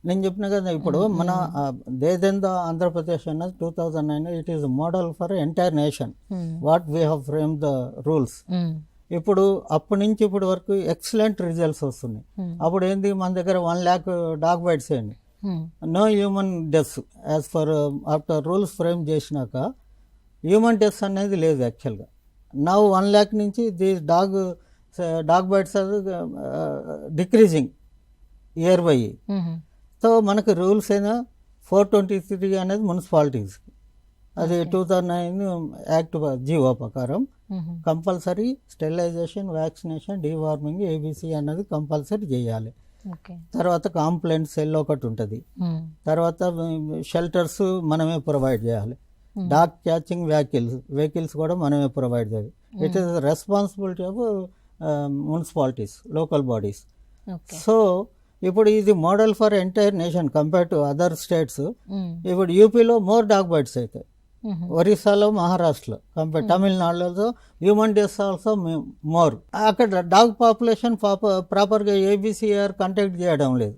నేను చెప్పిన కదా ఇప్పుడు మన దేదేంద ఆంధ్రప్రదేశ్ అన్నది 2009 it is model for entire nation what we have frame the rules. ఇప్పుడు అప్పటి నుంచి ఇప్పటి వరకు ఎక్సలెంట్ రిజల్ట్స్ వస్తున్నాయి. అప్పుడు ఏంది మన దగ్గర 1 lakh డాగ్ బైట్స్ అయ్యండి, no human deaths as far after rules frame చేసినాక హ్యూమన్ డెత్స్ అనేది లేదు యాక్చువల్గా. నౌ 1 lakh నుంచి the dog bites are decreasing year by year. So మనకు రూల్స్ అయినా 423 అనేది మున్సిపాలిటీస్, అది 2009 యాక్ట్ జీవో ప్రకారం compulsory sterilization, vaccination, deworming, ABC అన్నది కంపల్సరీ చేయాలి. తర్వాత కాంప్లైంట్ సెల్ ఒకటి ఉంటుంది, తర్వాత షెల్టర్స్ మనమే ప్రొవైడ్ చేయాలి, డాగ్ క్యాచింగ్ వెహికల్స్ కూడా మనమే ప్రొవైడ్ చేయాలి. It is responsibility of municipalities, local bodies. So ఇప్పుడు ఇది model for entire nation compare to other states. ఇప్పుడు యూపీలో మోర్ డాగ్ బైట్స్ అవుతాయి, ఒరిస్సాలో, మహారాష్ట్రలో కంపేర్ తమిళనాడులో హ్యూమన్ డెత్స్ ఆల్సో మోర్. అక్కడ డాగ్ పాపులేషన్ ప్రాపర్గా ఏబిసిఆర్ కంటాక్ట్ చేయడం లేదు.